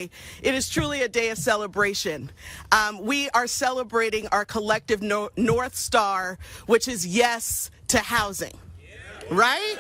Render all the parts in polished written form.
It is truly a day of celebration. We are celebrating our collective North Star, which is yes to housing, right?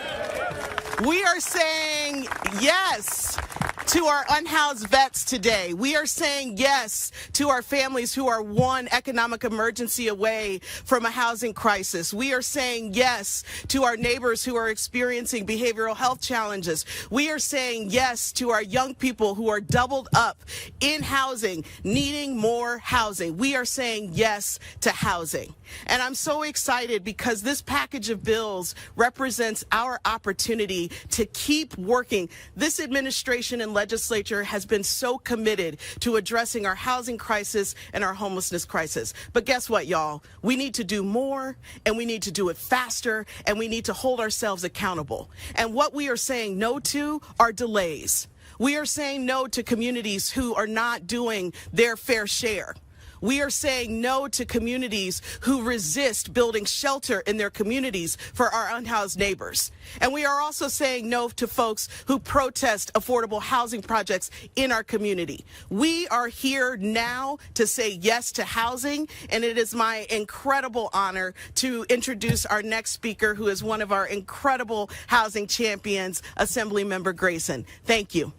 We are saying yes to our unhoused vets today. We are saying yes to our families who are one economic emergency away from a housing crisis. We are saying yes to our neighbors who are experiencing behavioral health challenges. We are saying yes to our young people who are doubled up in housing, needing more housing. We are saying yes to housing. And I'm so excited because this package of bills represents our opportunity to keep working. This administration and legislature has been so committed to addressing our housing crisis and our homelessness crisis. But guess what, y'all? We need to do more, and we need to do it faster, and we need to hold ourselves accountable. And what we are saying no to are delays. We are saying no to communities who are not doing their fair share. We are saying no to communities who resist building shelter in their communities for our unhoused neighbors. And we are also saying no to folks who protest affordable housing projects in our community. We are here now to say yes to housing, and it is my incredible honor to introduce our next speaker, who is one of our incredible housing champions, Assemblymember Grayson. Thank you.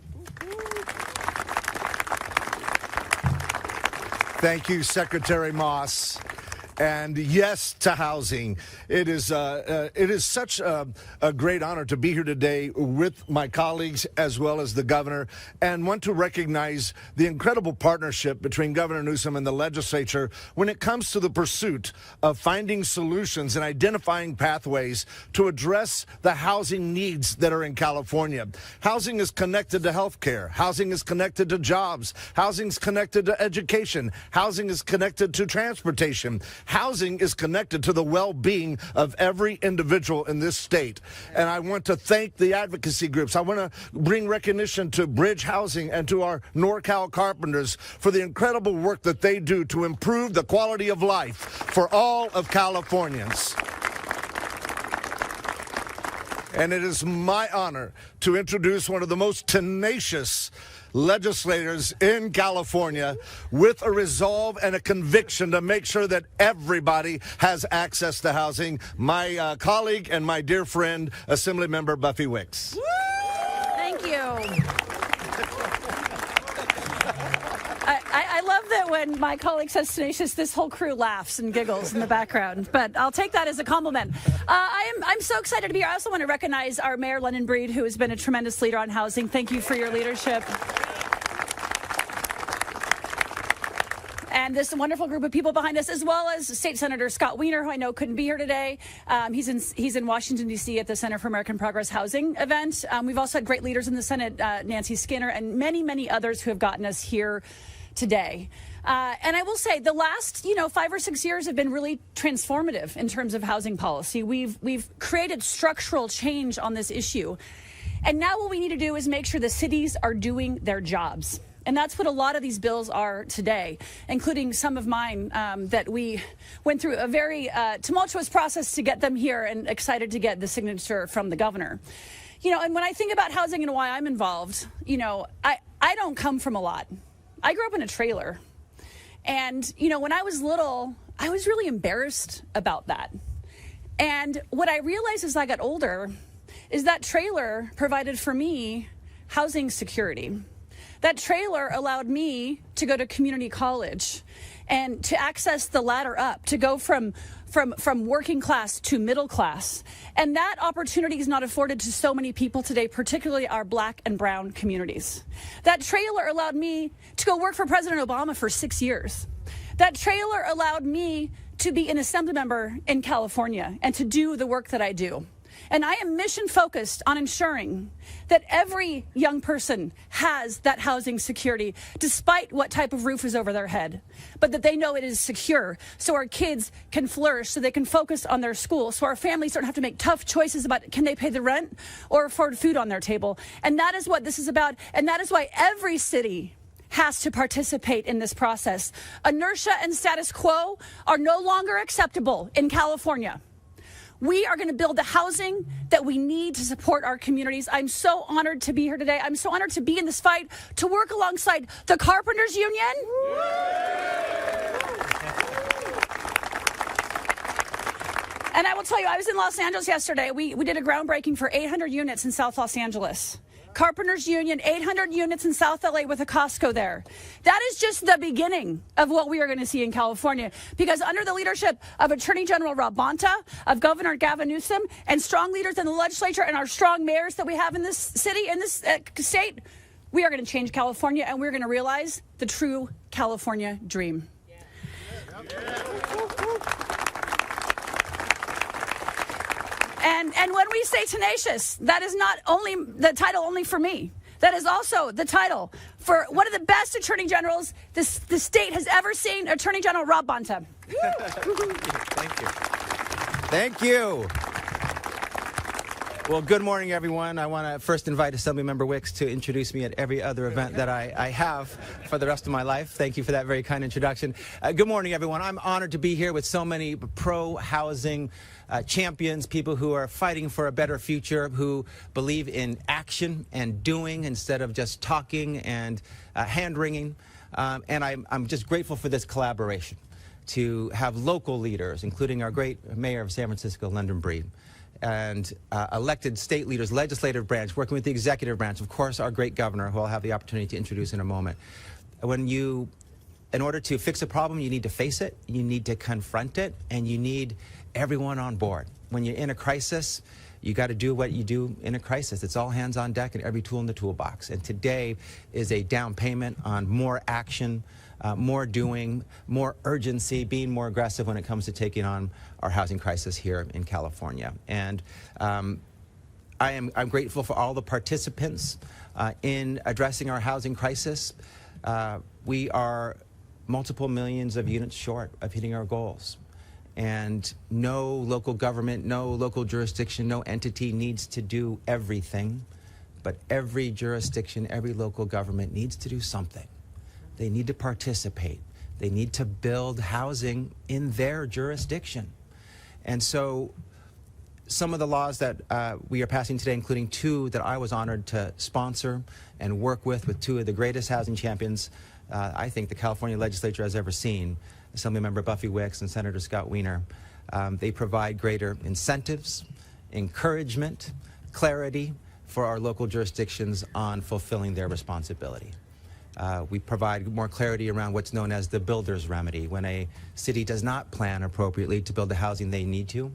Thank you, Secretary Moss. And yes to housing. It is such a great honor to be here today with my colleagues as well as the governor, and want to recognize the incredible partnership between Governor Newsom and the legislature when it comes to the pursuit of finding solutions and identifying pathways to address the housing needs that are in California. Housing is connected to health care. Housing is connected to jobs. Housing is connected to education. Housing is connected to transportation. Housing is connected to the well-being of every individual in this state. And I want to thank the advocacy groups. I want to bring recognition to Bridge Housing and to our NorCal carpenters for the incredible work that they do to improve the quality of life for all of Californians. And it is my honor to introduce one of the most tenacious legislators in California with a resolve and a conviction to make sure that everybody has access to housing. My colleague and my dear friend, Assemblymember Buffy Wicks. Woo! Thank you. I love that when my colleague says tenacious, this whole crew laughs and giggles in the background, but I'll take that as a compliment. I'm so excited to be here. I also want to recognize our Mayor, London Breed, who has been a tremendous leader on housing. Thank you for your leadership. And this wonderful group of people behind us, as well as State Senator Scott Wiener, who I know couldn't be here today. He's in Washington, D.C. at the Center for American Progress Housing event. We've also had great leaders in the Senate, Nancy Skinner, and many, many others who have gotten us here today. And I will say the last, 5 or 6 years have been really transformative in terms of housing policy. We've created structural change on this issue. And now what we need to do is make sure the cities are doing their jobs. And that's what a lot of these bills are today, including some of mine that we went through a very tumultuous process to get them here, and excited to get the signature from the governor. And when I think about housing and why I'm involved, I don't come from a lot. I grew up in a trailer. And, when I was little, I was really embarrassed about that. And what I realized as I got older is that trailer provided for me housing security. That trailer allowed me to go to community college and to access the ladder up, to go from working class to middle class. And that opportunity is not afforded to so many people today, particularly our Black and brown communities. That trailer allowed me to go work for President Obama for 6 years. That trailer allowed me to be an assembly member in California and to do the work that I do. And I am mission focused on ensuring that every young person has that housing security, despite what type of roof is over their head, but that they know it is secure, so our kids can flourish, so they can focus on their school, so our families don't have to make tough choices about can they pay the rent or afford food on their table. And that is what this is about. And that is why every city has to participate in this process. Inertia and status quo are no longer acceptable in California. We are going to build the housing that we need to support our communities. I'm so honored to be here today. I'm so honored to be in this fight, to work alongside the Carpenters Union. And I will tell you, I was in Los Angeles yesterday. We did a groundbreaking for 800 units in South Los Angeles. Carpenters Union, 800 units in South LA with a Costco there. That is just the beginning of what we are going to see in California. Because under the leadership of Attorney General Rob Bonta, of Governor Gavin Newsom, and strong leaders in the legislature and our strong mayors that we have in this city, in this state, we are going to change California, and we're going to realize the true California dream. And when we say tenacious, that is not only the title only for me. That is also the title for one of the best attorney generals the state has ever seen, Attorney General Rob Bonta. Thank you. Thank you. Well, good morning, everyone. I want to first invite Assemblymember Wicks to introduce me at every other event that I have for the rest of my life. Thank you for that very kind introduction. Good morning, everyone. I'm honored to be here with so many pro-housing champions, people who are fighting for a better future, who believe in action and doing instead of just talking and hand-wringing. And I'm just grateful for this collaboration to have local leaders, including our great mayor of San Francisco, London Breed, and elected state leaders, legislative branch, working with the executive branch, of course, our great governor, who I'll have the opportunity to introduce in a moment. In order to fix a problem, you need to face it, you need to confront it, and you need everyone on board. When you're in a crisis, you got to do what you do in a crisis. It's all hands on deck and every tool in the toolbox. And today is a down payment on more action, more doing, more urgency, being more aggressive when it comes to taking on our housing crisis here in California. And I'm grateful for all the participants in addressing our housing crisis. We are multiple millions of units short of hitting our goals. And no local government, no local jurisdiction, no entity needs to do everything. But every jurisdiction, every local government needs to do something. They need to participate. They need to build housing in their jurisdiction. And so some of the laws that we are passing today, including two that I was honored to sponsor and work with two of the greatest housing champions I think the California legislature has ever seen, Assemblymember Buffy Wicks and Senator Scott Wiener. They provide greater incentives, encouragement, clarity for our local jurisdictions on fulfilling their responsibility. We provide more clarity around what's known as the builder's remedy. When a city does not plan appropriately to build the housing they need to,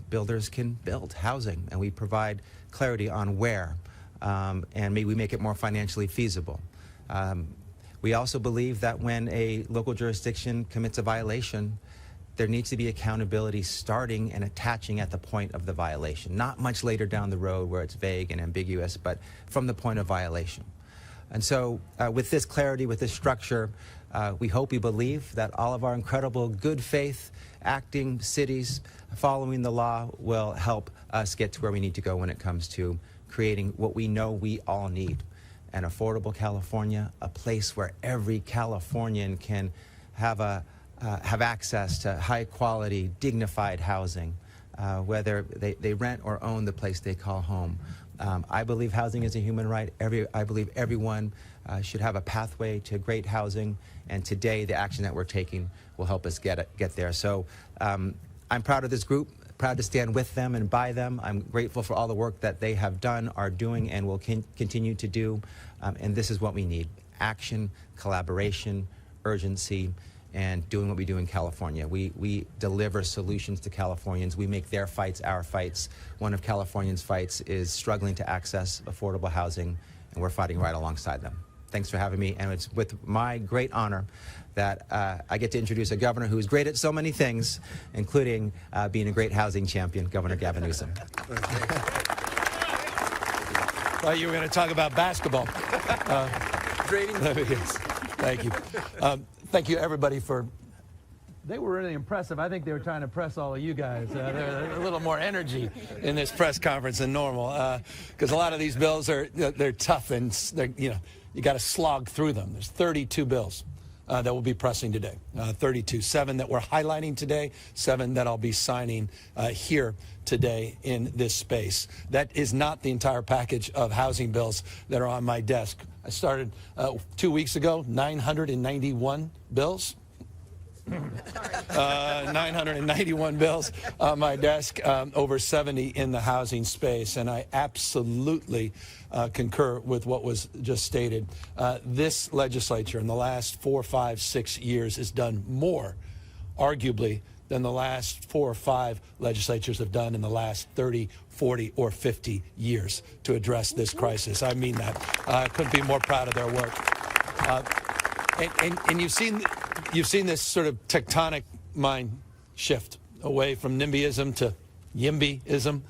builders can build housing, and we provide clarity on where, and maybe we make it more financially feasible. We also believe that when a local jurisdiction commits a violation, there needs to be accountability starting and attaching at the point of the violation, not much later down the road where it's vague and ambiguous, but from the point of violation. And so with this clarity, with this structure, we hope, we believe that all of our incredible good faith acting cities following the law will help us get to where we need to go when it comes to creating what we know we all need. An affordable California, a place where every Californian can have access to high quality, dignified housing, whether they rent or own the place they call home. I believe housing is a human right. I believe everyone should have a pathway to great housing, and today the action that we're taking will help us get there. So I'm proud of this group, proud to stand with them and by them. I'm grateful for all the work that they have done, are doing, and will continue to do. And this is what we need: action, collaboration, urgency, and doing what we do in California. We deliver solutions to Californians. We make their fights our fights. One of Californians' fights is struggling to access affordable housing, and we're fighting right alongside them. Thanks for having me, and it's with my great honor that I get to introduce a governor who's great at so many things, including being a great housing champion, Governor Gavin Newsom. Well, you were going to talk about basketball. Thank you. Thank you, everybody, for... They were really impressive. I think they were trying to press all of you guys. There's a little more energy in this press conference than normal, because a lot of these bills they're tough, and you got to slog through them. There's 32 bills. that we'll be pressing today. 32, 7 that we're highlighting today, 7 that I'll be signing here today in this space. That is not the entire package of housing bills that are on my desk. I started 2 weeks ago, 991 bills. 991 bills on my desk, over 70 in the housing space, and I absolutely concur with what was just stated. This legislature in the last 4, 5, 6 years has done more, arguably, than the last 4 or 5 legislatures have done in the last 30, 40, or 50 years to address this crisis. I mean that. I couldn't be more proud of their work. And you've seen this sort of tectonic mind shift away from NIMBYism to YIMBYism,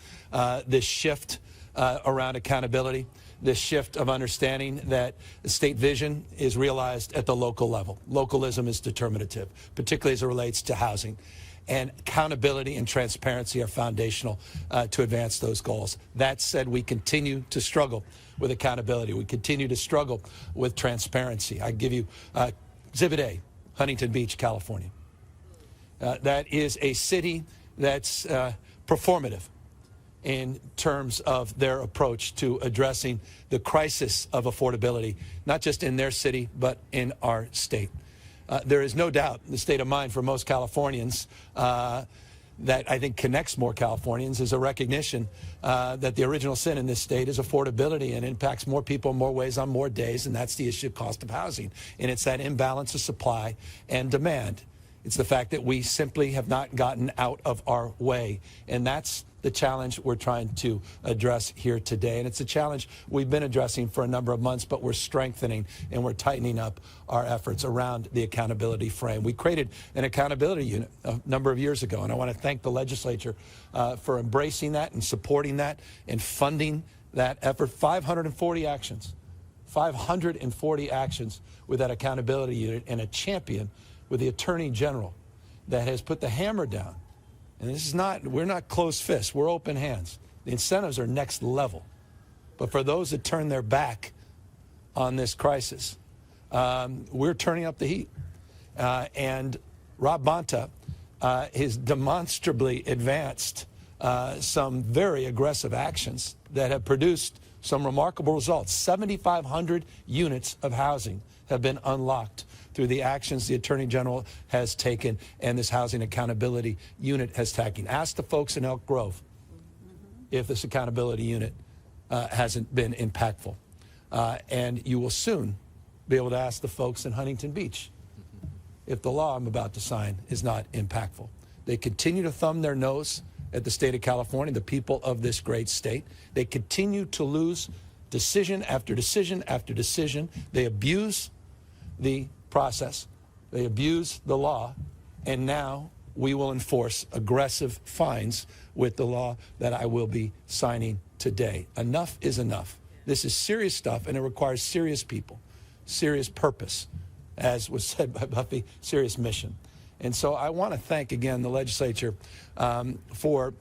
this shift around accountability, this shift of understanding that state vision is realized at the local level. Localism is determinative, particularly as it relates to housing. And accountability and transparency are foundational to advance those goals. That said, we continue to struggle with accountability. We continue to struggle with transparency. I give you Exhibit A, Huntington Beach, California. That is a city that's performative in terms of their approach to addressing the crisis of affordability, not just in their city, but in our state. There is no doubt the state of mind for most Californians that I think connects more Californians is a recognition that the original sin in this state is affordability and impacts more people in more ways on more days, and that's the issue of cost of housing. And it's that imbalance of supply and demand. It's the fact that we simply have not gotten out of our way, and that's the challenge we're trying to address here today. And it's a challenge we've been addressing for a number of months, but we're strengthening and we're tightening up our efforts around the accountability frame. We created an accountability unit a number of years ago, and I want to thank the legislature for embracing that and supporting that and funding that effort. 540 actions. 540 actions with that accountability unit, and a champion with the Attorney General that has put the hammer down. And this is we're not closed fists, we're open hands. The incentives are next level. But for those that turn their back on this crisis, we're turning up the heat. And Rob Bonta has demonstrably advanced some very aggressive actions that have produced some remarkable results. 7,500 units of housing have been unlocked through the actions the Attorney General has taken and this Housing Accountability Unit has taken. Ask the folks in Elk Grove if this accountability unit hasn't been impactful. And you will soon be able to ask the folks in Huntington Beach if the law I'm about to sign is not impactful. They continue to thumb their nose at the state of California, the people of this great state. They continue to lose decision after decision after decision. They abuse the process. They abuse the law, and now we will enforce aggressive fines with the law that I will be signing today. Enough is enough. This is serious stuff, and it requires serious people, serious purpose, as was said by Buffy, serious mission. And so I want to thank again the legislature for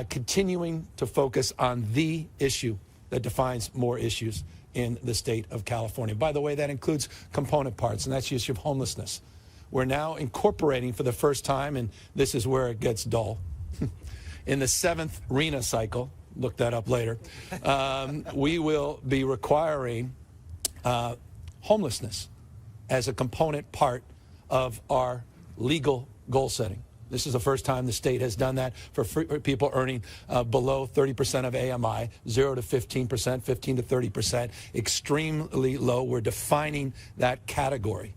continuing to focus on the issue that defines more issues in the state of California. By the way, that includes component parts, and that's the issue of homelessness. We're now incorporating for the first time, and this is where it gets dull, in the 7th RHNA cycle, look that up later, we will be requiring homelessness as a component part of our legal goal setting. This is the first time the state has done that for people earning below 30% of AMI, 0 to 15%, 15 to 30%, extremely low. We're defining that category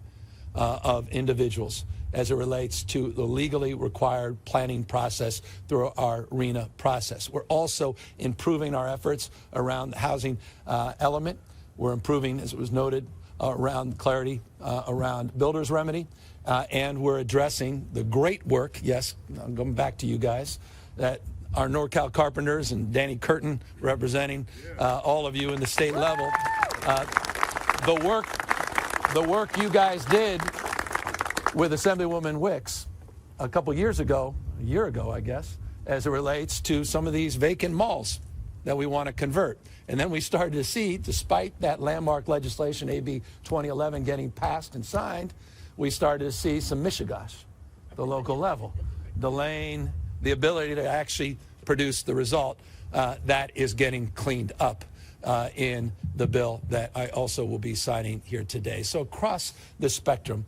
of individuals as it relates to the legally required planning process through our RHNA process. We're also improving our efforts around the housing element. We're improving, as it was noted, around clarity, around builder's remedy. And we're addressing the great work, yes, I'm going back to you guys, that our NorCal Carpenters and Danny Curtin representing all of you in the state level. The work you guys did with Assemblywoman Wicks a couple years ago, a year ago, I guess, as it relates to some of these vacant malls that we want to convert. And then we started to see, despite that landmark legislation, AB 2011, getting passed and signed, we started to see some mishigash at the local level, delaying the ability to actually produce the result. That is getting cleaned up in the bill that I also will be signing here today. So across the spectrum,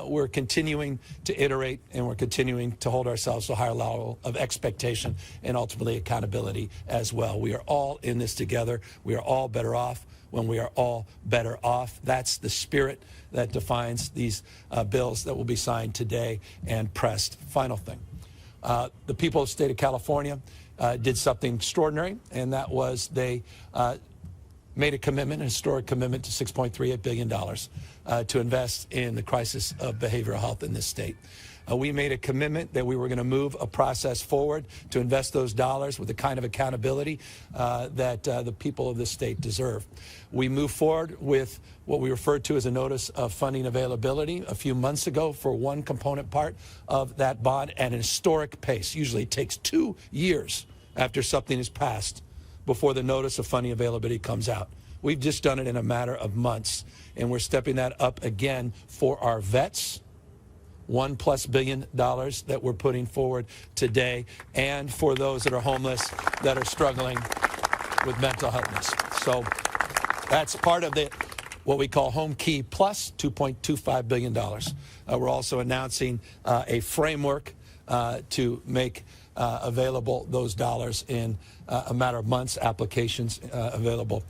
we're continuing to iterate, and we're continuing to hold ourselves to a higher level of expectation and ultimately accountability as well. We are all in this together. We are all better off when we are all better off. That's the spirit that defines these bills that will be signed today and pressed. Final thing. The people of the state of California did something extraordinary, and that was they made a commitment, a historic commitment to $6.38 billion to invest in the crisis of behavioral health in this state. We made a commitment that we were going to move a process forward to invest those dollars with the kind of accountability that the people of this state deserve. We moved forward with what we referred to as a notice of funding availability a few months ago for one component part of that bond at an historic pace. Usually it takes 2 years after something is passed before the notice of funding availability comes out. We've just done it in a matter of months, and we're stepping that up again for our vets, $1+ billion that we're putting forward today, and for those that are homeless, that are struggling with mental health. So that's part of what we call Home Key Plus, $2.25 billion. We're also announcing a framework to make available those dollars in a matter of months, applications available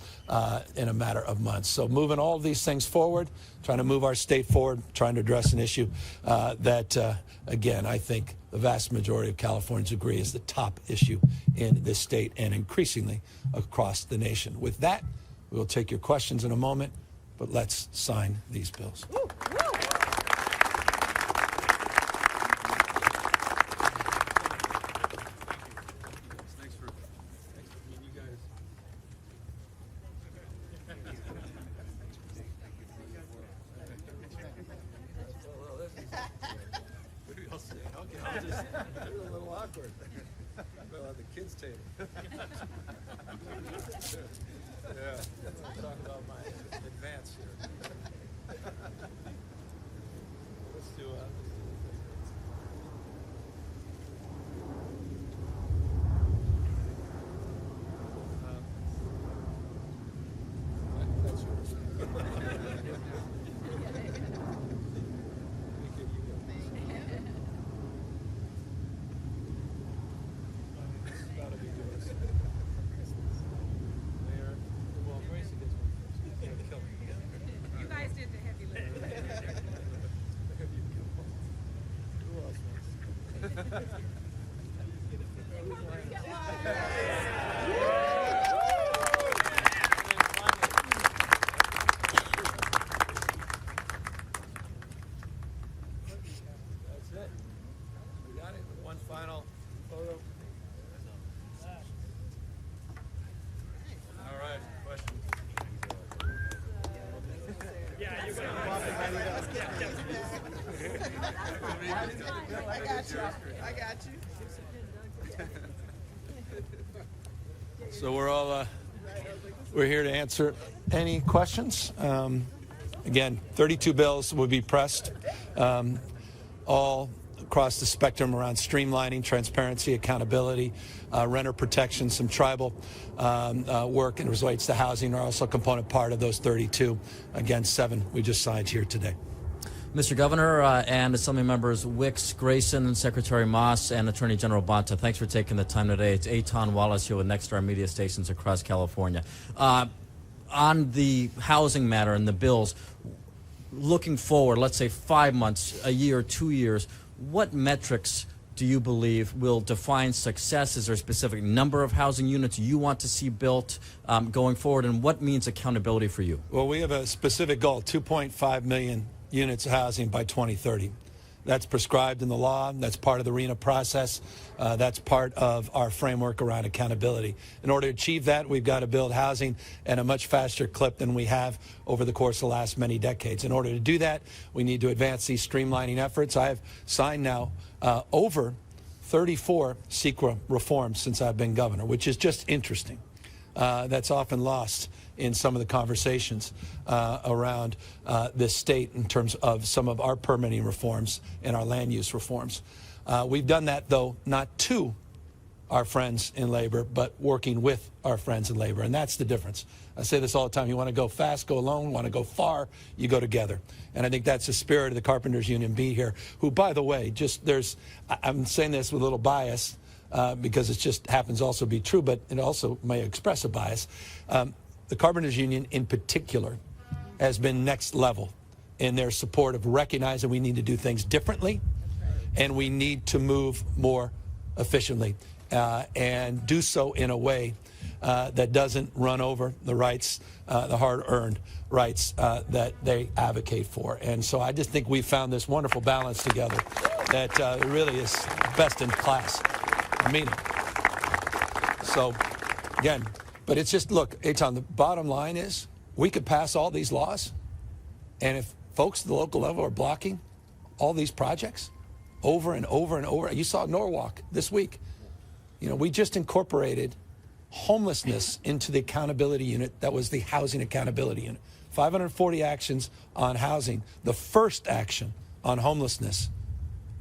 in a matter of months. So moving all of these things forward, trying to move our state forward, trying to address an issue that, again, I think the vast majority of Californians agree is the top issue in this state and increasingly across the nation. With that, we will take your questions in a moment, but let's sign these bills. So we're here to answer any questions. Again, 32 bills will be pressed, all across the spectrum around streamlining, transparency, accountability, renter protection, some tribal work and relates to housing are also a component part of those 32. Again, 7 we just signed here today. Mr. Governor and Assembly Members Wicks, Grayson, Secretary Moss, and Attorney General Bonta, thanks for taking the time today. It's Eitan Wallace here with Nexstar Media Stations across California. On the housing matter and the bills, looking forward, let's say 5 months, a year, 2 years, what metrics do you believe will define success? Is there a specific number of housing units you want to see built going forward, and what means accountability for you? Well, we have a specific goal, 2.5 million units of housing by 2030. That's prescribed in the law. That's part of the RENA process. That's part of our framework around accountability. In order to achieve that, we've got to build housing at a much faster clip than we have over the course of the last many decades. In order to do that, we need to advance these streamlining efforts. I have signed now over 34 SEQRA reforms since I've been governor, which is just interesting. that's often lost in some of the conversations around this state in terms of some of our permitting reforms and our land use reforms. We've done that, though, not to our friends in labor, but working with our friends in labor, and that's the difference. I say this all the time. You want to go fast, go alone. Want to go far, you go together. And I think that's the spirit of the Carpenters Union be here, who, by the way, I'm saying this with a little bias because it just happens also to be true, but it also may express a bias. The Carpenters Union in particular has been next level in their support of recognizing we need to do things differently and we need to move more efficiently and do so in a way that doesn't run over the rights, the hard-earned rights that they advocate for. And so I just think we found this wonderful balance together that really is best in class. I mean it. So, again, but it's just, look, Eitan, the bottom line is we could pass all these laws, and if folks at the local level are blocking all these projects over and over and over, you saw Norwalk this week. You know, we just incorporated homelessness into the accountability unit. That was the housing accountability unit. 540 actions on housing. The first action on homelessness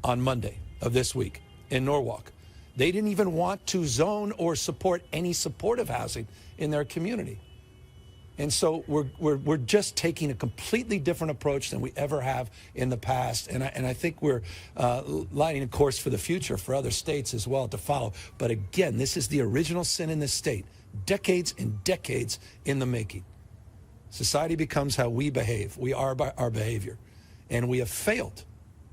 on Monday of this week in Norwalk. They didn't even want to zone or support any supportive housing in their community. And so we're just taking a completely different approach than we ever have in the past. And I think we're lighting a course for the future for other states as well to follow. But again, this is the original sin in this state, decades and decades in the making. Society becomes how we behave. We are by our behavior. And we have failed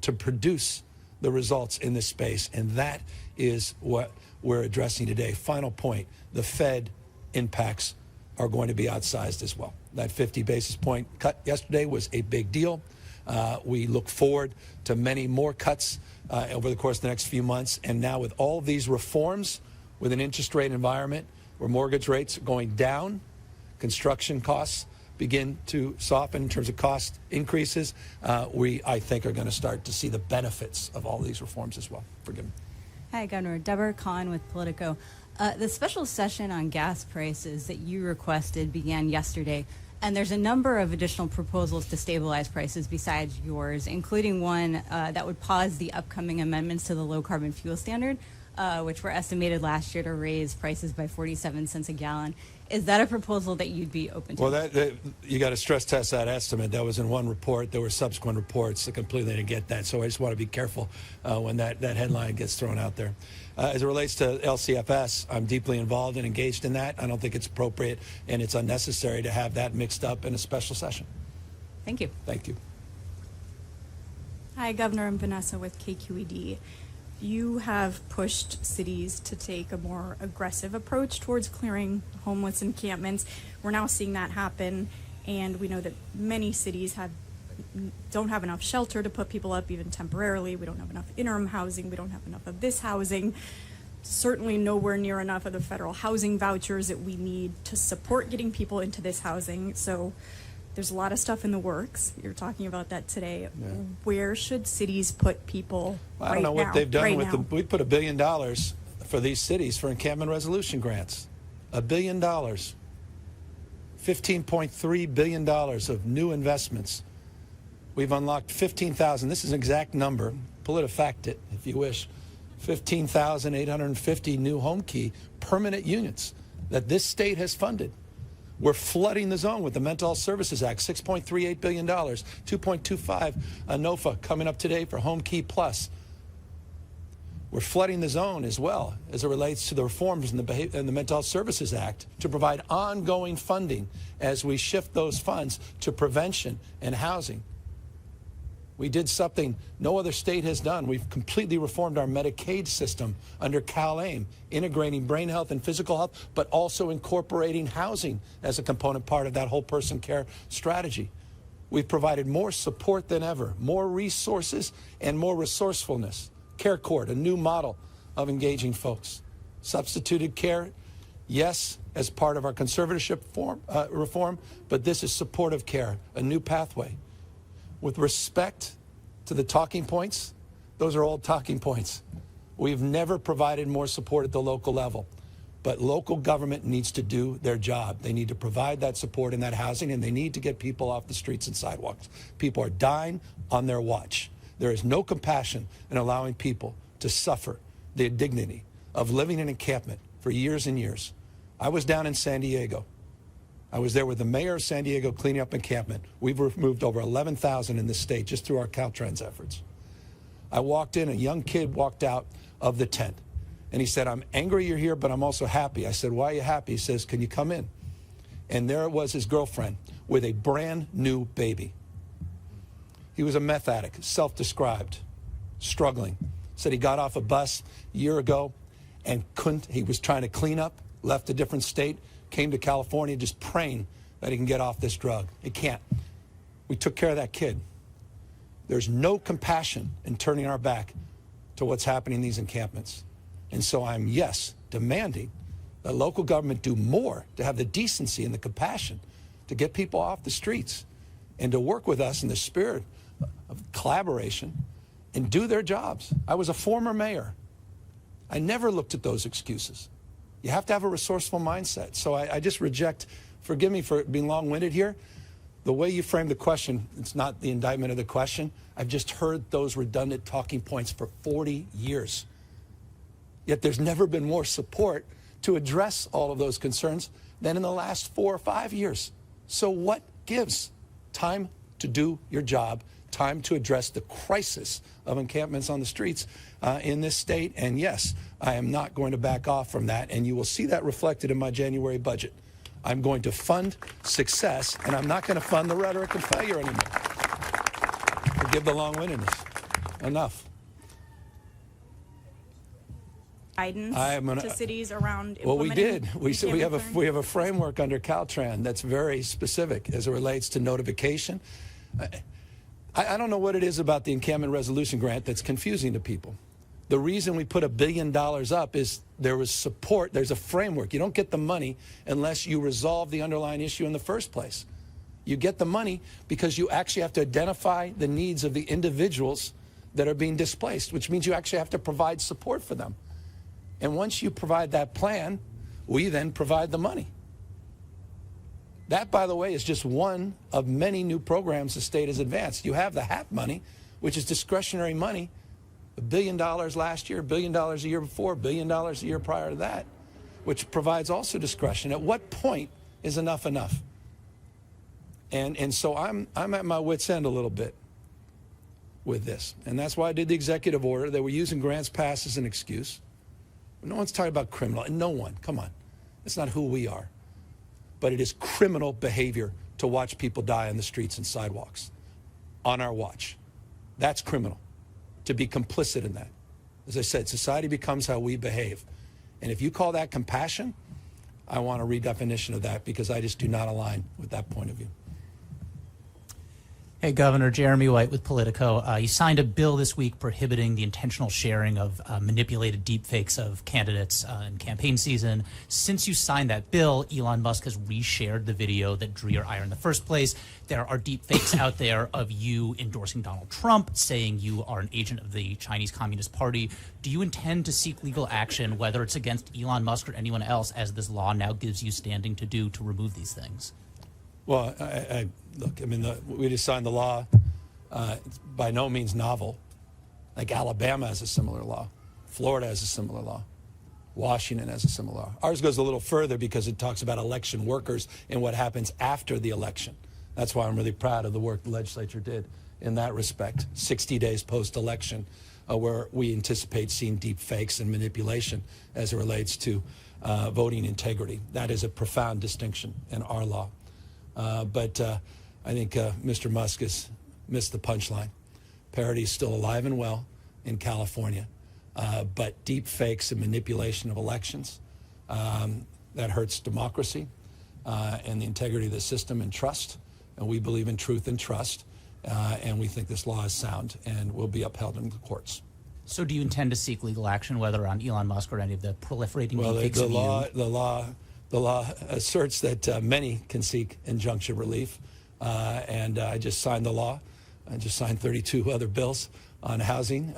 to produce the results in this space. And that is what we're addressing today. Final point, the Fed impacts are going to be outsized as well. That 50 basis point cut yesterday was a big deal. We look forward to many more cuts over the course of the next few months. And now with all of these reforms, with an interest rate environment where mortgage rates are going down, construction costs begin to soften in terms of cost increases, I think, are going to start to see the benefits of all these reforms as well. Forgive me. Hi, Governor. Deborah Kahn with Politico. The special session on gas prices that you requested began yesterday, and there's a number of additional proposals to stabilize prices besides yours, including one that would pause the upcoming amendments to the low-carbon fuel standard, which were estimated last year to raise prices by 47 cents a gallon. Is that a proposal that you'd be open to? Well, you got to stress test that estimate. That was in one report. There were subsequent reports that completely didn't get that. So I just want to be careful when that headline gets thrown out there. As it relates to LCFS, I'm deeply involved and engaged in that. I don't think it's appropriate and it's unnecessary to have that mixed up in a special session. Thank you. Thank you. Hi, Governor. I'm Vanessa with KQED. You have pushed cities to take a more aggressive approach towards clearing homeless encampments. We're now seeing that happen, and we know that many cities don't have enough shelter to put people up even temporarily. We don't have enough interim housing. We don't have enough of this housing. Certainly nowhere near enough of the federal housing vouchers that we need to support getting people into this housing. So there's a lot of stuff in the works. You're talking about that today. Yeah. Where should cities put people right now? I don't know what they've done with we put $1 billion for these cities for encampment resolution grants. $1 billion. $15.3 billion of new investments. We've unlocked 15,000. This is an exact number. PolitiFact it, if you wish. 15,850 new home key permanent units that this state has funded. We're flooding the zone with the Mental Health Services Act, $6.38 billion, $2.25 NOFA coming up today for Home Key Plus. We're flooding the zone as well as it relates to the reforms in the Mental Health Services Act to provide ongoing funding as we shift those funds to prevention and housing. We did something no other state has done. We've completely reformed our Medicaid system under CalAIM, integrating brain health and physical health, but also incorporating housing as a component part of that whole person care strategy. We've provided more support than ever, more resources and more resourcefulness. Care Court, a new model of engaging folks. Substituted care, yes, as part of our conservatorship reform, but this is supportive care, a new pathway. With respect to the talking points, those are old talking points. We've never provided more support at the local level. But local government needs to do their job. They need to provide that support and that housing, and they need to get people off the streets and sidewalks. People are dying on their watch. There is no compassion in allowing people to suffer the indignity of living in encampment for years and years. I was down in San Diego. I was there with the mayor of San Diego cleaning up encampment. We've removed over 11,000 in this state just through our Caltrans efforts. I walked in, a young kid walked out of the tent, and he said, "I'm angry you're here, but I'm also happy." I said, "Why are you happy?" He says, "Can you come in?" And there was his girlfriend with a brand new baby. He was a meth addict, self-described, struggling. Said he got off a bus a year ago and he was trying to clean up, left a different state, came to California just praying that he can get off this drug. He can't. We took care of that kid. There's no compassion in turning our back to what's happening in these encampments. And so I'm, yes, demanding that local government do more to have the decency and the compassion to get people off the streets and to work with us in the spirit of collaboration and do their jobs. I was a former mayor. I never looked at those excuses. You have to have a resourceful mindset. So I just reject, forgive me for being long-winded here, the way you framed the question. It's not the indictment of the question. I've just heard those redundant talking points for 40 years. Yet there's never been more support to address all of those concerns than in the last 4 or 5 years. So what gives? Time to do your job, time to address the crisis of encampments on the streets in this state. And yes, I am not going to back off from that. And you will see that reflected in my January budget. I'm going to fund success, and I'm not going to fund the rhetoric and failure anymore. Forgive the long-windedness. Enough. Guidance to cities around implementing. Well, we did. We have a framework under Caltrans that's very specific as it relates to notification. I don't know what it is about the encampment resolution grant that's confusing to people. The reason we put $1 billion up is there was support. There's a framework. You don't get the money unless you resolve the underlying issue in the first place. You get the money because you actually have to identify the needs of the individuals that are being displaced, which means you actually have to provide support for them. And once you provide that plan, we then provide the money. That, by the way, is just one of many new programs the state has advanced. You have the HAP money, which is discretionary money, $1 billion last year, $1 billion a year before, $1 billion a year prior to that, which provides also discretion. At what point is enough enough? And so I'm at my wit's end a little bit with this. And that's why I did the executive order. They were using grants passed as an excuse. No one's talking about criminal. No one. Come on. That's not who we are. But it is criminal behavior to watch people die on the streets and sidewalks on our watch. That's criminal, to be complicit in that. As I said, society becomes how we behave. And if you call that compassion, I want a redefinition of that, because I just do not align with that point of view. Hey, Governor, Jeremy White with Politico. You signed a bill this week prohibiting the intentional sharing of manipulated deepfakes of candidates in campaign season. Since you signed that bill, Elon Musk has reshared the video that drew your ire in the first place. There are deepfakes out there of you endorsing Donald Trump, saying you are an agent of the Chinese Communist Party. Do you intend to seek legal action, whether it's against Elon Musk or anyone else, as this law now gives you standing to do, to remove these things? Well, look, I mean, we just signed the law. It's by no means novel. Like Alabama has a similar law. Florida has a similar law. Washington has a similar law. Ours goes a little further because it talks about election workers and what happens after the election. That's why I'm really proud of the work the legislature did in that respect, 60 days post-election, where we anticipate seeing deep fakes and manipulation as it relates to voting integrity. That is a profound distinction in our law. But I think Mr. Musk has missed the punchline. Parity is still alive and well in California, but deep fakes and manipulation of elections, that hurts democracy and the integrity of the system and trust. And we believe in truth and trust, and we think this law is sound and will be upheld in the courts. So do you intend to seek legal action, whether on Elon Musk or any of the proliferating deepfakes of you? The law asserts that many can seek injunction relief, and I just signed the law. I just signed 32 other bills on housing,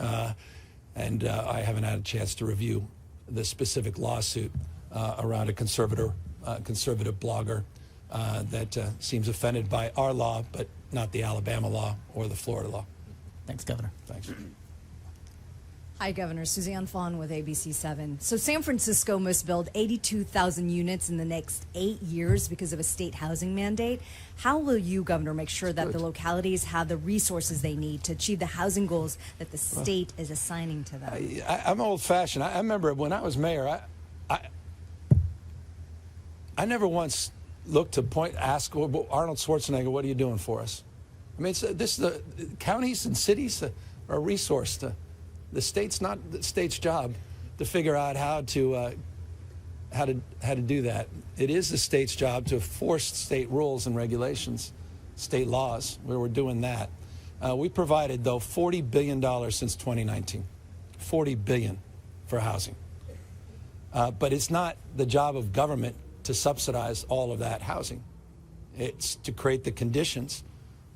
and I haven't had a chance to review the specific lawsuit around a conservative blogger that seems offended by our law, but not the Alabama law or the Florida law. Thanks, Governor. Thanks. Hi, Governor. Suzanne Fawn with ABC7. So San Francisco must build 82,000 units in the next 8 years because of a state housing mandate. How will you, Governor, make sure that the localities have the resources they need to achieve the housing goals that the state is assigning to them? I'm old-fashioned. I remember when I was mayor, I never once looked to ask Arnold Schwarzenegger, what are you doing for us? I mean, the counties and cities are a resource to the state's not the state's job to figure out how to do that. It is the state's job to force state rules and regulations, state laws, where we're doing that. We provided, though, $40 billion since 2019, $40 billion for housing. But it's not the job of government to subsidize all of that housing. It's to create the conditions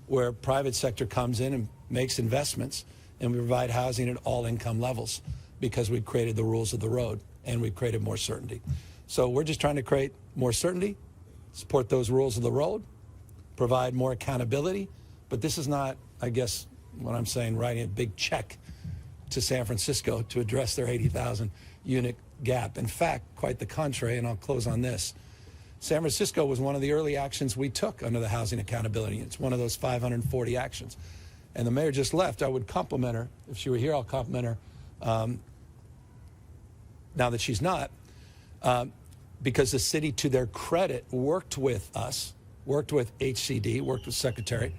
where private sector comes in and makes investments, and we provide housing at all income levels because we've created the rules of the road and we've created more certainty. So we're just trying to create more certainty, support those rules of the road, provide more accountability. But this is not, I guess, what I'm saying, writing a big check to San Francisco to address their 80,000 unit gap. In fact, quite the contrary, and I'll close on this. San Francisco was one of the early actions we took under the Housing Accountability. It's one of those 540 actions. And the mayor just left. I would compliment her. If she were here, I'll compliment her now that she's not, because the city, to their credit, worked with us, worked with HCD, worked with Secretary,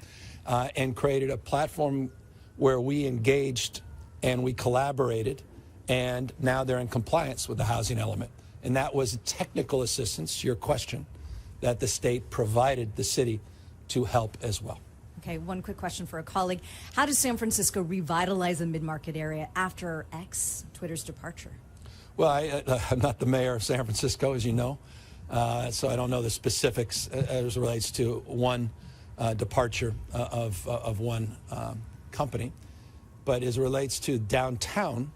and created a platform where we engaged and we collaborated, and now they're in compliance with the housing element. And that was technical assistance, your question, that the state provided the city to help as well. Okay, one quick question for a colleague. How does San Francisco revitalize the mid-market area after X, Twitter's departure? Well, I'm not the mayor of San Francisco, as you know, so I don't know the specifics as it relates to one departure of one company. But as it relates to downtown,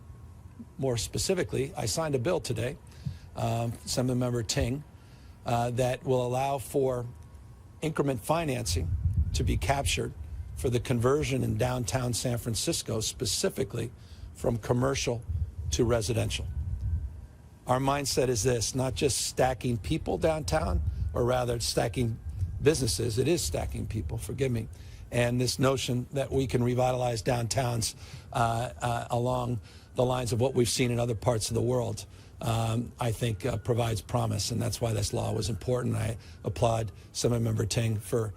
more specifically, I signed a bill today, Assemblymember Ting, that will allow for increment financing to be captured for the conversion in downtown San Francisco, specifically from commercial to residential. Our mindset is this, not just stacking people downtown, or rather stacking businesses. It is stacking people, forgive me. And this notion that we can revitalize downtowns along the lines of what we've seen in other parts of the world, I think provides promise, and that's why this law was important. I applaud Assemblymember Ting for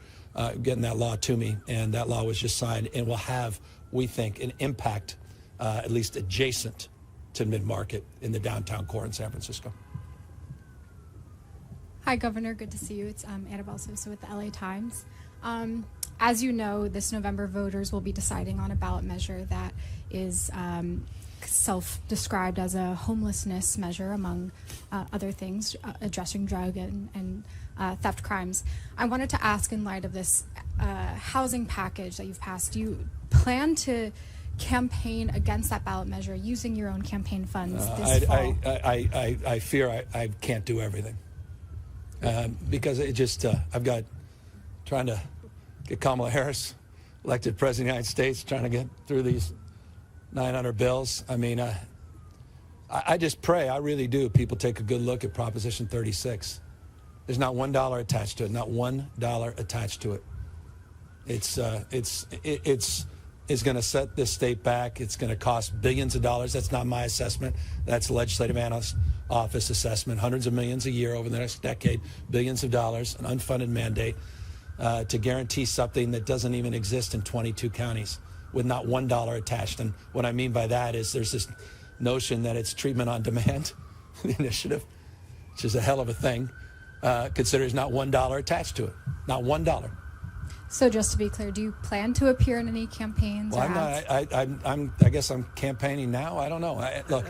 getting that law to me, and that law was just signed and will have, we think, an impact at least adjacent to mid-market in the downtown core in San Francisco. Hi, Governor. Good to see you. It's Annabelle Sosa with the LA Times. As you know, this November voters will be deciding on a ballot measure that is self-described as a homelessness measure, among other things, addressing drug and theft crimes. I wanted to ask, in light of this housing package that you've passed, do you plan to campaign against that ballot measure using your own campaign funds this fall? I fear I can't do everything because it just I've got trying to get Kamala Harris elected president of the United States, trying to get through these 900 bills. I mean, I just pray, I really do, people take a good look at Proposition 36. There's not $1 attached to it, not $1 attached to it. It's going to set this state back. It's going to cost billions of dollars. That's not my assessment. That's the Legislative Analyst Office assessment. Hundreds of millions a year over the next decade, billions of dollars, an unfunded mandate to guarantee something that doesn't even exist in 22 counties with not $1 attached. And what I mean by that is there's this notion that it's treatment on demand, the initiative, which is a hell of a thing. Considers not $1 attached to it, not $1. So just to be clear, do you plan to appear in any campaigns? Well, I guess I'm campaigning now. I don't know. Look,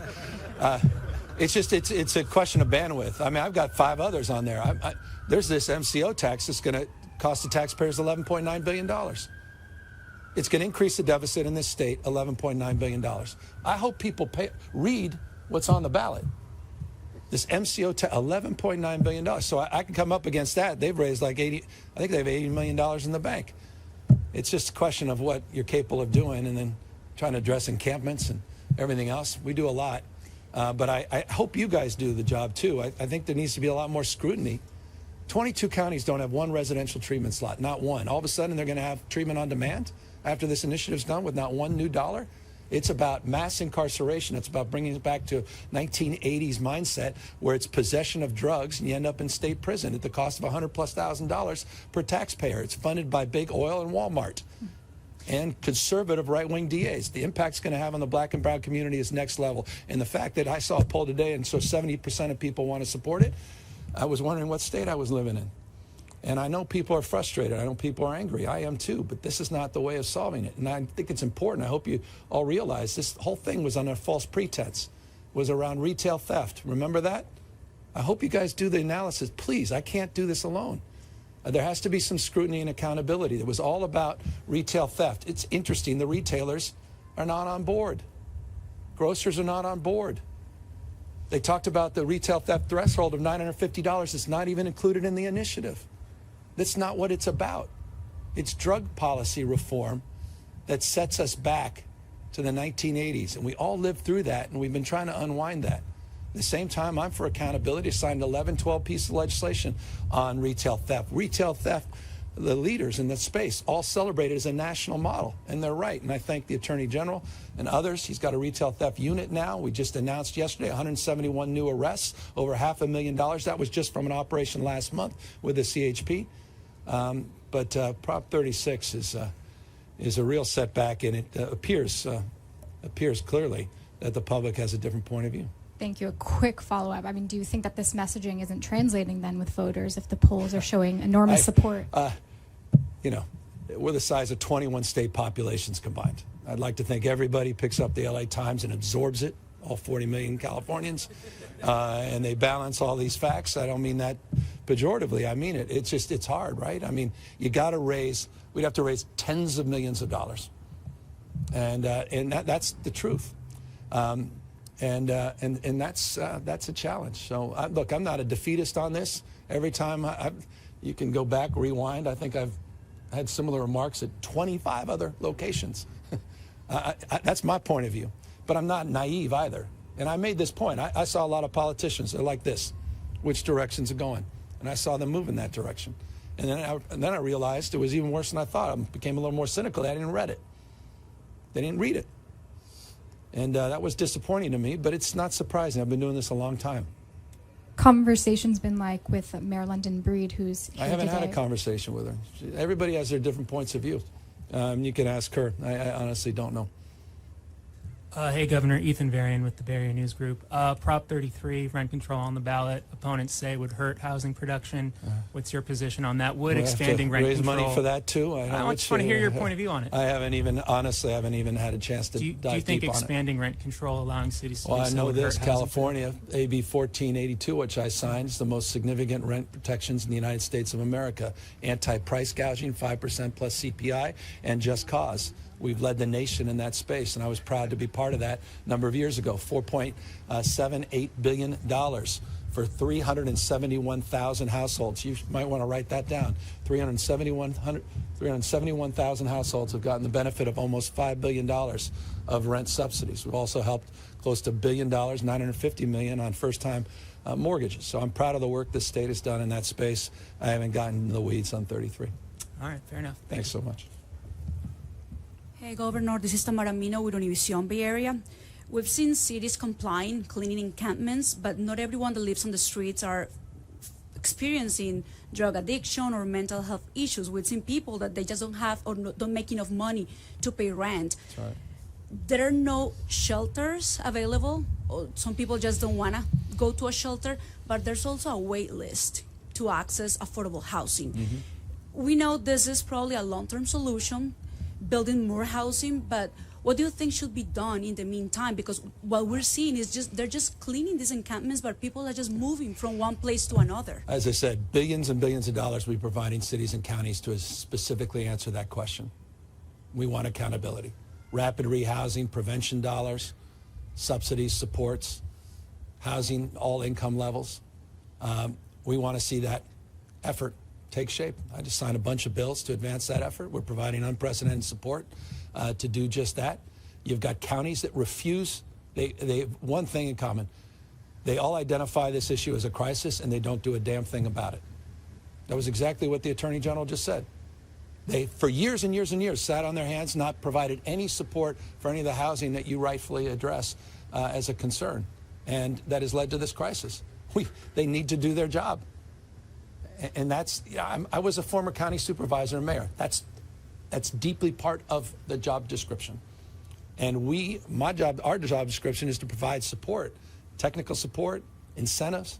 it's a question of bandwidth. I mean, I've got 5 others on there. There's this MCO tax that's going to cost the taxpayers $11.9 billion. It's going to increase the deficit in this state $11.9 billion. I hope people read what's on the ballot. This MCO, $11.9 billion. So I can come up against that. They've raised like I think they have $80 million in the bank. It's just a question of what you're capable of doing and then trying to address encampments and everything else. We do a lot. But I hope you guys do the job too. I think there needs to be a lot more scrutiny. 22 counties don't have one residential treatment slot, not one. All of a sudden they're going to have treatment on demand after this initiative's done with not one new dollar. It's about mass incarceration. It's about bringing it back to 1980s mindset where it's possession of drugs and you end up in state prison at the cost of $100,000+ per taxpayer. It's funded by big oil and Walmart and conservative right-wing DAs. The impact it's going to have on the black and brown community is next level. And the fact that I saw a poll today and so 70% of people want to support it, I was wondering what state I was living in. And I know people are frustrated. I know people are angry. I am too. But this is not the way of solving it. And I think it's important. I hope you all realize this whole thing was under false pretense. It was around retail theft. Remember that? I hope you guys do the analysis. Please, I can't do this alone. There has to be some scrutiny and accountability. It was all about retail theft. It's interesting. The retailers are not on board. Grocers are not on board. They talked about the retail theft threshold of $950. It's not even included in the initiative. That's not what it's about. It's drug policy reform that sets us back to the 1980s. And we all lived through that, and we've been trying to unwind that. At the same time, I'm for accountability. I signed 12 pieces of legislation on retail theft. Retail theft, the leaders in the space all celebrate it as a national model, and they're right. And I thank the Attorney General and others. He's got a retail theft unit now. We just announced yesterday 171 new arrests, over $500,000. That was just from an operation last month with the CHP. But Prop 36 is a real setback, and it appears clearly that the public has a different point of view. Thank you. A quick follow-up. I mean, do you think that this messaging isn't translating then with voters if the polls are showing enormous support? You know, we're the size of 21 state populations combined. I'd like to think everybody picks up the LA Times and absorbs it, all 40 million Californians, and they balance all these facts. I don't mean that pejoratively. I mean it. It's hard, right? I mean, we'd have to raise tens of millions of dollars. And that's the truth. And that's a challenge. So look, I'm not a defeatist on this. Every time you can go back, rewind. I think I've had similar remarks at 25 other locations. That's my point of view. But I'm not naive either. And I made this point. I saw a lot of politicians. They're like this. Which directions are going? And I saw them move in that direction. And then I realized it was even worse than I thought. I became a little more cynical. I didn't read it. They didn't read it. And that was disappointing to me, but it's not surprising. I've been doing this a long time. Conversation's been like with Mayor London Breed, who's here I haven't today. had a conversation with her. Everybody has their different points of view. You can ask her. I honestly don't know. Hey, Governor. Ethan Varian with the Bay Area News Group. Prop 33, rent control on the ballot. Opponents say would hurt housing production. What's your position on that? Would expanding rent raise control... money for that, too? I just want to hear your point of view on it. I haven't even had a chance to dive deep on it. Do you think expanding rent control, allowing cities to do so I know would this. hurt California, AB 1482, which I signed, is the most significant rent protections in the United States of America. Anti-price gouging, 5% plus CPI, and just cause. We've led the nation in that space, and I was proud to be part of that a number of years ago. $4.78 billion for 371,000 households. You might want to write that down. 371,000 households have gotten the benefit of almost $5 billion of rent subsidies. We've also helped close to $1 billion, $950 million on first-time mortgages. So I'm proud of the work this state has done in that space. I haven't gotten into the weeds on 33. All right, fair enough. Thanks so much. Hey, Governor, this is Tamara Mino with Univision Bay Area. We've seen cities complying, cleaning encampments, but not everyone that lives on the streets are experiencing drug addiction or mental health issues. We've seen people that they just don't have or don't make enough money to pay rent. That's right. There are no shelters available. Some people just don't want to go to a shelter, but there's also a wait list to access affordable housing. Mm-hmm. We know this is probably a long-term solution, building more housing, but what do you think should be done in the meantime? Because what we're seeing is they're just cleaning these encampments, but people are just moving from one place to another. As I said, billions and billions of dollars we're providing cities and counties to specifically answer that question. We want accountability. Rapid rehousing, prevention dollars, subsidies, supports. housing all income levels. We want to see that effort take shape. I just signed a bunch of bills to advance that effort. We're providing unprecedented support to do just that. You've got counties that refuse. They have one thing in common. They all identify this issue as a crisis, and they don't do a damn thing about it. That was exactly what the Attorney General just said. They, for years and years and years, sat on their hands, not provided any support for any of the housing that you rightfully address as a concern. And that has led to this crisis. They need to do their job. And that's, I was a former county supervisor and mayor. That's deeply part of the job description. And our job description is to provide support, technical support, incentives,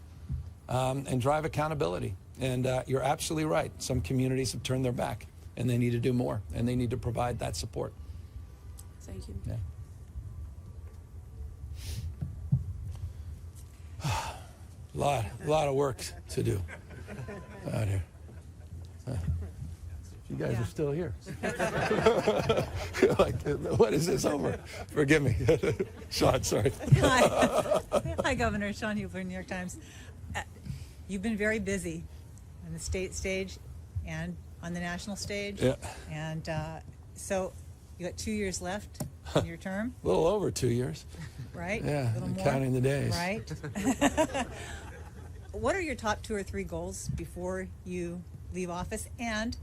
and drive accountability. And you're absolutely right. Some communities have turned their back, and they need to do more, and they need to provide that support. Thank you. Yeah. A lot of work to do out here. You guys are still here. Like, what is this over? Forgive me. Sean, sorry. Hi. Hi, Governor. Sean Hubler, New York Times. You've been very busy on the state stage and on the national stage. Yeah. And so you got 2 years left in your term. A little over 2 years. Right? Yeah, A little more. counting the days. Right. What are your top 2 or 3 goals before you leave office? And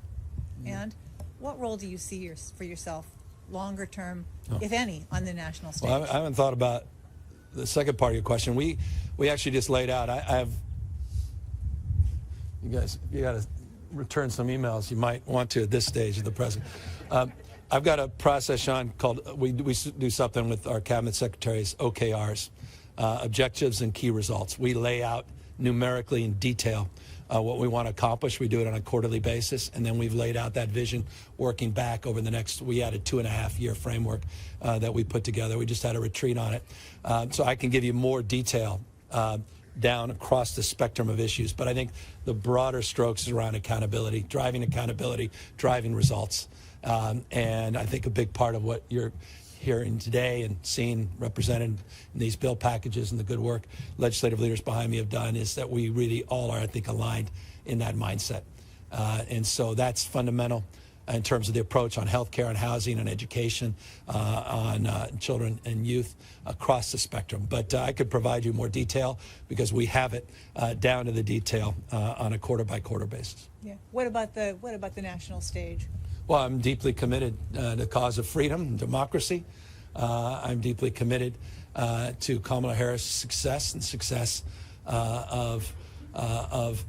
what role do you see for yourself longer term, if any, on the national stage? Well, I haven't thought about the second part of your question. We actually just laid out. I have, you guys, you got to return some emails you might want to at this stage of the president. I've got a process, Sean, called, we do something with our cabinet secretaries, OKRs, objectives and key results. We lay out numerically in detail what we want to accomplish. We do it on a quarterly basis, and then we've laid out that vision working back over the next, we had a 2.5-year framework that we put together. We just had a retreat on it. So I can give you more detail down across the spectrum of issues, but I think the broader strokes is around accountability, driving results. And I think a big part of what you're hearing today and seeing represented in these bill packages and the good work legislative leaders behind me have done is that we really all are, I think, aligned in that mindset. And so that's fundamental in terms of the approach on healthcare, on housing, on education, on children and youth across the spectrum. But I could provide you more detail because we have it down to the detail on a quarter-by-quarter basis. Yeah. What about the national stage? Well, I'm deeply committed to the cause of freedom and democracy. I'm deeply committed to Kamala Harris' success and success of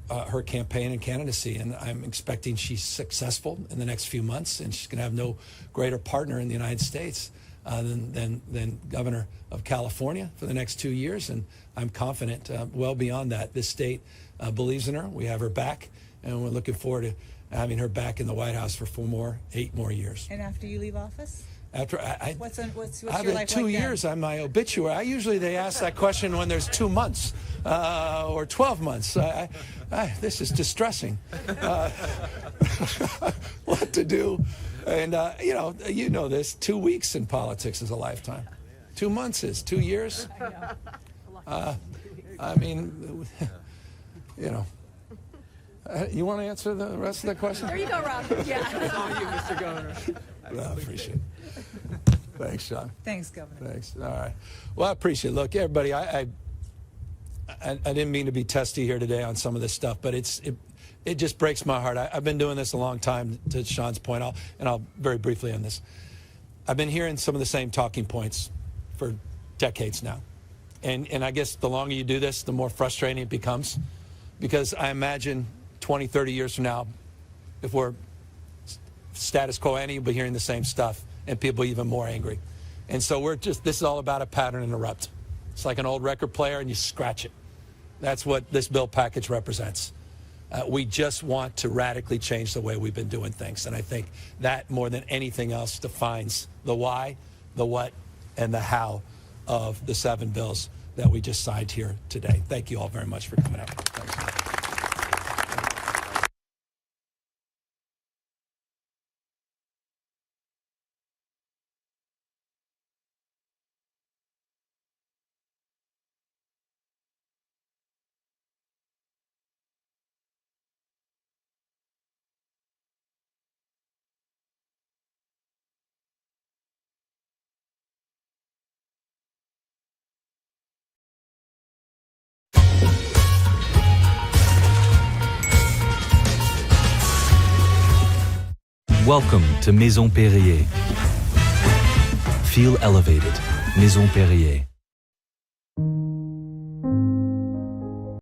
her campaign and candidacy. And I'm expecting she's successful in the next few months, and she's going to have no greater partner in the United States than Governor of California for the next 2 years. And I'm confident well beyond that. This state believes in her. We have her back, and we're looking forward to having her back in the White House for 8 more years. And after you leave office? After what's your I've been life 2 like years on my obituary. Usually they ask that question when there's 2 months or 12 months. This is distressing. What to do? And you know this. 2 weeks in politics is a lifetime. 2 months is 2 years. I mean, you know. You want to answer the rest of that question? There you go, Rob. Yeah. It's on you, Mr. Governor. I appreciate it. Thanks, Sean. Thanks, Governor. Thanks. All right. Well, I appreciate it. Look, everybody, I didn't mean to be testy here today on some of this stuff, but it just breaks my heart. I've been doing this a long time, to Sean's point, and I'll very briefly end this. I've been hearing some of the same talking points for decades now. And I guess the longer you do this, the more frustrating it becomes, because I imagine 20, 30 years from now, if we're status quo ante, you'll be hearing the same stuff, and people even more angry. And so this is all about a pattern interrupt. It's like an old record player, and you scratch it. That's what this bill package represents. We just want to radically change the way we've been doing things. And I think that, more than anything else, defines the why, the what, and the how of the 7 bills that we just signed here today. Thank you all very much for coming out. Thanks. Welcome to Maison Perrier. Feel elevated. Maison Perrier.